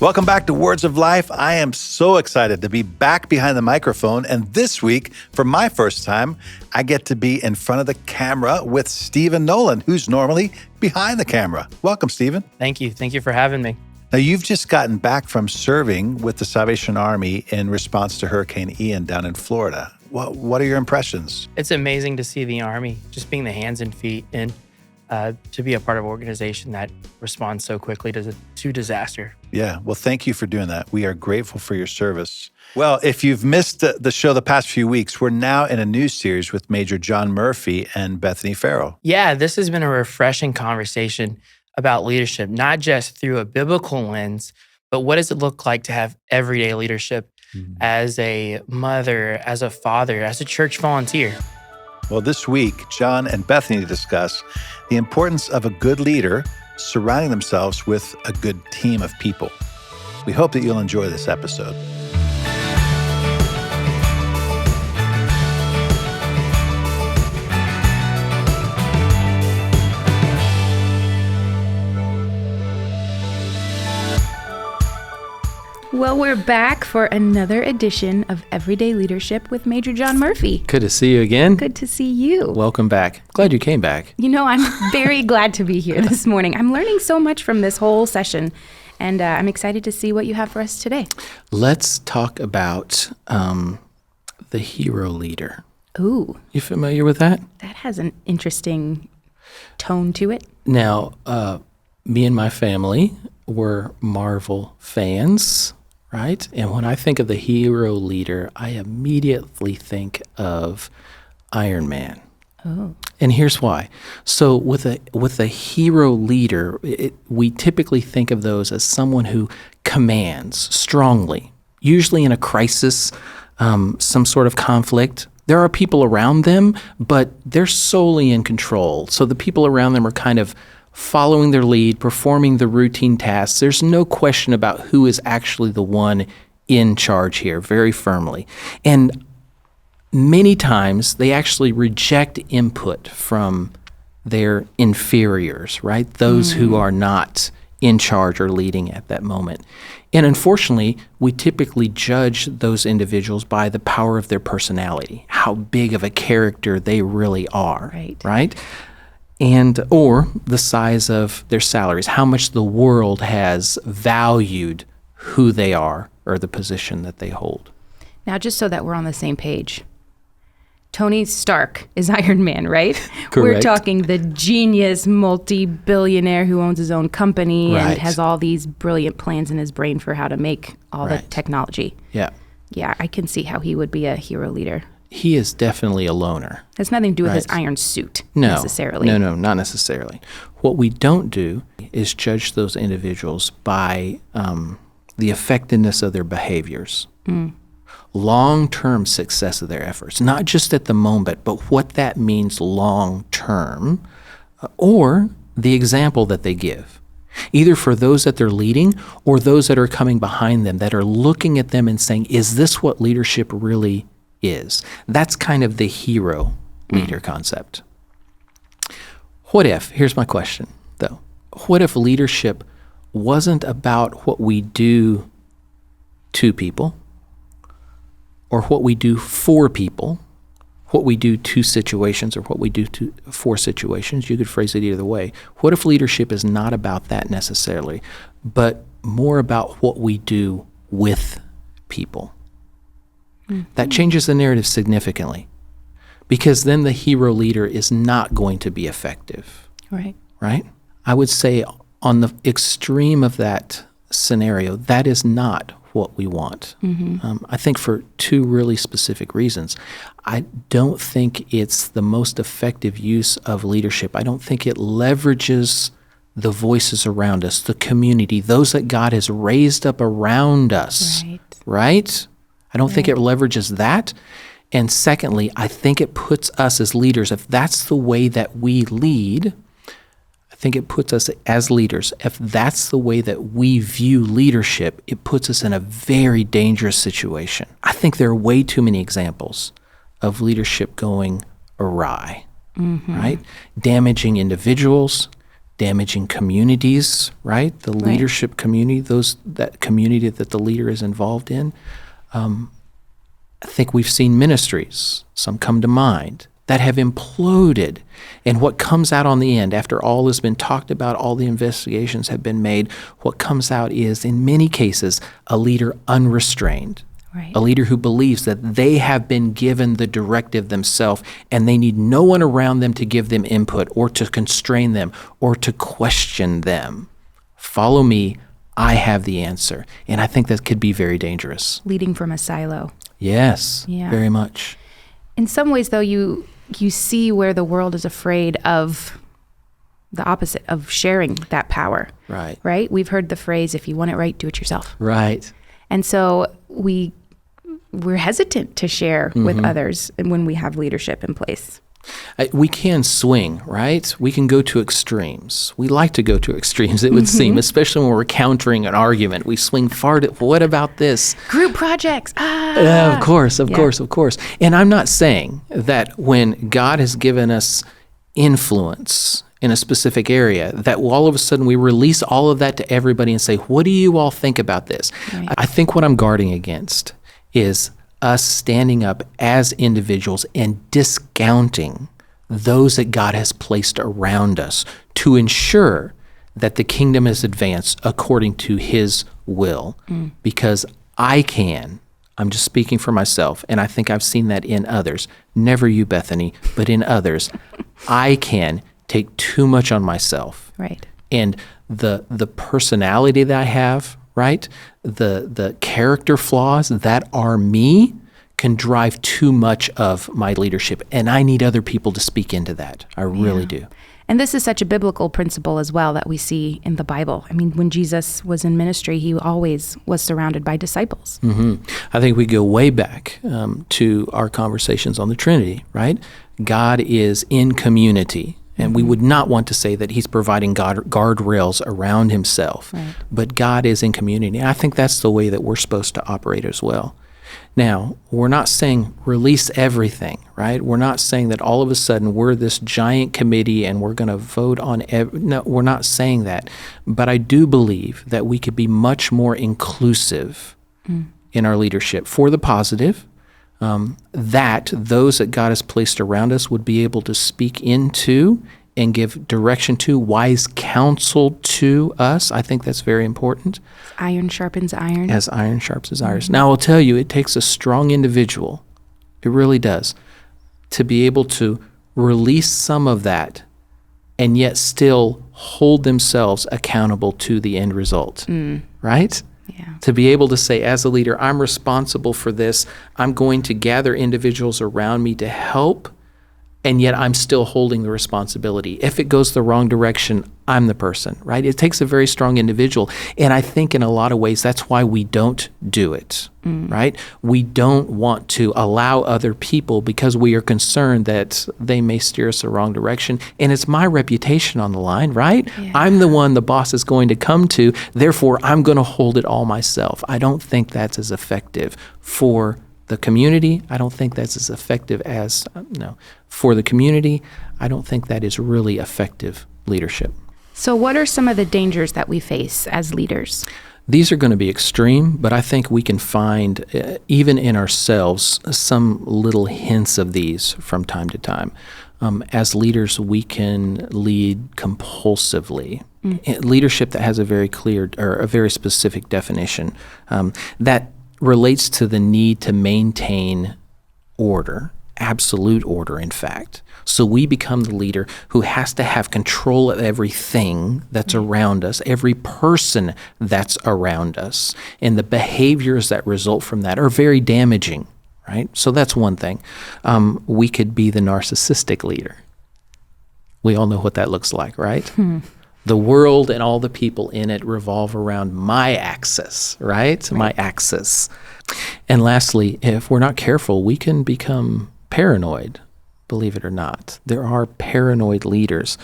Welcome back to Words of Life. I am so excited to be back behind the microphone. And this week, for my first time, I get to be in front of the camera with Stephen Nolan, who's normally behind the camera. Welcome, Stephen. Thank you. Thank you for having me. Now, you've just gotten back from serving with the Salvation Army in response to Hurricane Ian down in Florida. What are your impressions? It's amazing to see the Army just being the hands and feet and to be a part of an organization that responds so quickly to disaster. Yeah, well, thank you for doing that. We are grateful for your service. Well, if you've missed the show the past few weeks, we're now in a new series with Major John Murphy and Bethany Farrell. Yeah, this has been a refreshing conversation about leadership, not just through a biblical lens, but what does it look like to have everyday leadership as a mother, as a father, as a church volunteer? Well, this week, John and Bethany discuss the importance of a good leader surrounding themselves with a good team of people. We hope that you'll enjoy this episode. Well, we're back for another edition of Everyday Leadership with Major John Murphy. Good to see you again. Good to see you. Welcome back. Glad you came back. You know, I'm very glad to be here this morning. I'm learning so much from this whole session, and I'm excited to see what you have for us today. Let's talk about the hero leader. Ooh. You familiar with that? That has an interesting tone to it. Now, me and my family were Marvel fans, right? And when I think of the hero leader, I immediately think of Iron Man. Oh. And here's why. So with a hero leader, we typically think of those as someone who commands strongly, usually in a crisis, some sort of conflict. There are people around them, but they're solely in control. So the people around them are kind of following their lead, performing the routine tasks. There's no question about who is actually the one in charge here, very firmly. And many times they actually reject input from their inferiors, right? Those who are not in charge or leading at that moment. And unfortunately, we typically judge those individuals by the power of their personality, how big of a character they really are, right? And or the size of their salaries, how much the world has valued who they are or the position that they hold. Now, just so that we're on the same page, Tony Stark is Iron Man, right? Correct. We're talking the genius multi-billionaire who owns his own company and Right. has all these brilliant plans in his brain for how to make all the technology. Yeah. Yeah, I can see how he would be a hero leader. He is definitely a loner. Has nothing to do with his Right. iron suit necessarily. necessarily. No, not necessarily. What we don't do is judge those individuals by the effectiveness of their behaviors, long-term success of their efforts, not just at the moment, but what that means long-term, or the example that they give, either for those that they're leading or those that are coming behind them that are looking at them and saying, is this what leadership really is? That's kind of the hero leader concept. What if, here's my question though, what if leadership wasn't about what we do to people or what we do for people, what we do to situations or what we do for situations? You could phrase it either way. What if leadership is not about that necessarily, but more about what we do with people? That changes the narrative significantly, because then the hero leader is not going to be effective, right? I would say on the extreme of that scenario, that is not what we want. I think for two really specific reasons. I don't think it's the most effective use of leadership. I don't think it leverages the voices around us, the community, those that God has raised up around us, right? I don't think it leverages that. And secondly, I think it puts us as leaders, if that's the way that we lead, I think it puts us as leaders, if that's the way that we view leadership, it puts us in a very dangerous situation. I think there are way too many examples of leadership going awry, right? Damaging individuals, damaging communities, right? The leadership community, that community that the leader is involved in. I think we've seen ministries, some come to mind, that have imploded. And what comes out on the end, after all has been talked about, all the investigations have been made, what comes out is, in many cases, a leader unrestrained. Right. A leader who believes that they have been given the directive themselves and they need no one around them to give them input or to constrain them or to question them. Follow me, I have the answer. And I think that could be very dangerous. Leading from a silo. Yes, Yeah. very much. In some ways, though, you see where the world is afraid of the opposite, of sharing that power. Right. Right? We've heard the phrase, if you want it right, do it yourself. Right. And so we're hesitant to share with others when we have leadership in place. We can swing, right? We can go to extremes. We like to go to extremes, it would seem, especially when we're countering an argument. We swing far to, what about this? Group projects. Of course. And I'm not saying that when God has given us influence in a specific area, that all of a sudden we release all of that to everybody and say, what do you all think about this? Right. I think what I'm guarding against is us standing up as individuals and discounting those that God has placed around us to ensure that the kingdom is advanced according to his will. Because I'm just speaking for myself, and I think I've seen that in others, never you, Bethany, but in others, I can take too much on myself. Right. And the personality that I have, right? The character flaws that are me can drive too much of my leadership. And I need other people to speak into that. I really do. And this is such a biblical principle as well that we see in the Bible. I mean, when Jesus was in ministry, he always was surrounded by disciples. I think we go way back to our conversations on the Trinity, right? God is in community. And we would not want to say that he's providing guardrails around himself. Right. But God is in community. And I think that's the way that we're supposed to operate as well. Now, we're not saying release everything, right? We're not saying that all of a sudden we're this giant committee and we're going to vote on no, we're not saying that. But I do believe that we could be much more inclusive in our leadership for the positive, that those that God has placed around us would be able to speak into and give direction to, wise counsel to us. I think that's very important. Iron sharpens iron. As iron sharpens iron. Now, I'll tell you, it takes a strong individual, it really does, to be able to release some of that and yet still hold themselves accountable to the end result, right? Yeah. To be able to say, as a leader, I'm responsible for this. I'm going to gather individuals around me to help, and yet I'm still holding the responsibility. If it goes the wrong direction, I'm the person, right? It takes a very strong individual. And I think in a lot of ways, that's why we don't do it, right? We don't want to allow other people because we are concerned that they may steer us the wrong direction. And it's my reputation on the line, right? Yeah. I'm the one the boss is going to come to. Therefore, I'm going to hold it all myself. I don't think that's as effective for the community. I don't think that's as effective as, for the community, I don't think that is really effective leadership. So what are some of the dangers that we face as leaders? These are going to be extreme, but I think we can find, even in ourselves, some little hints of these from time to time. As leaders, we can lead compulsively. Leadership that has a very clear or a very specific definition that relates to the need to maintain order, absolute order, in fact. So we become the leader who has to have control of everything that's around us, every person that's around us. And the behaviors that result from that are very damaging, right? So that's one thing. We could be the narcissistic leader. We all know what that looks like, right? The world and all the people in it revolve around my axis, right? My axis. And lastly, if we're not careful, we can become paranoid, believe it or not. There are paranoid leaders,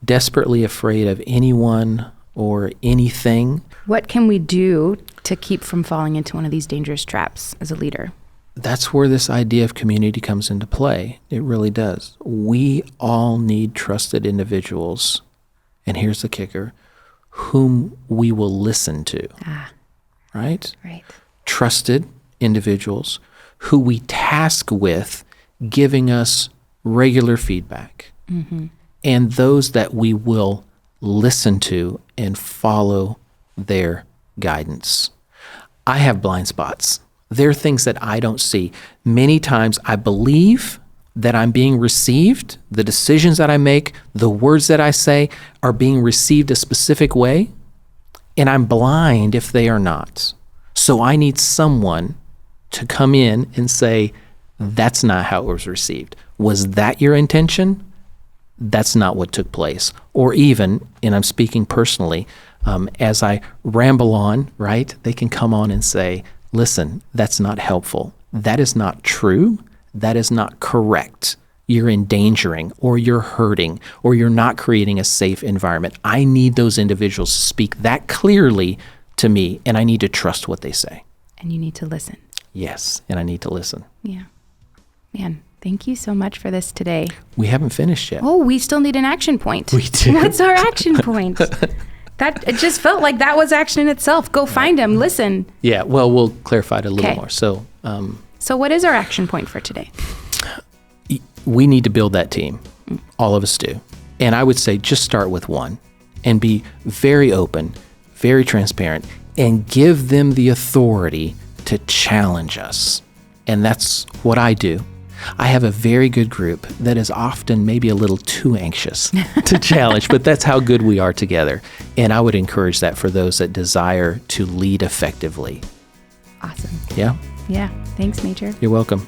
desperately afraid of anyone or anything. What can we do to keep from falling into one of these dangerous traps as a leader? That's where this idea of community comes into play. It really does. We all need trusted individuals And here's the kicker, whom we will listen to, right? Right. Trusted individuals who we task with giving us regular feedback, and those that we will listen to and follow their guidance. I have blind spots. There are things that I don't see. Many times I believe that I'm being received, the decisions that I make, the words that I say are being received a specific way, and I'm blind if they are not. So I need someone to come in and say, that's not how it was received. Was that your intention? That's not what took place. Or even, and I'm speaking personally, as I ramble on, right, they can come on and say, listen, that's not helpful. That is not true. That is not correct. You're endangering, or you're hurting, or you're not creating a safe environment. I need those individuals to speak that clearly to me, and I need to trust what they say. And you need to listen. Yes, and I need to listen. Yeah. Man, thank you so much for this today. We haven't finished yet. Oh, we still need an action point. We do. What's our action point? It just felt like that was action in itself. Go find him. Listen. Yeah, well, we'll clarify it a little Okay. more. So what is our action point for today? we need to build that team. All of us do. And I would say just start with one and be very open, very transparent, and give them the authority to challenge us. And that's what I do. I have a very good group that is often maybe a little too anxious to challenge, but that's how good we are together. And I would encourage that for those that desire to lead effectively. Awesome. Yeah? Yeah. Thanks, Major. You're welcome.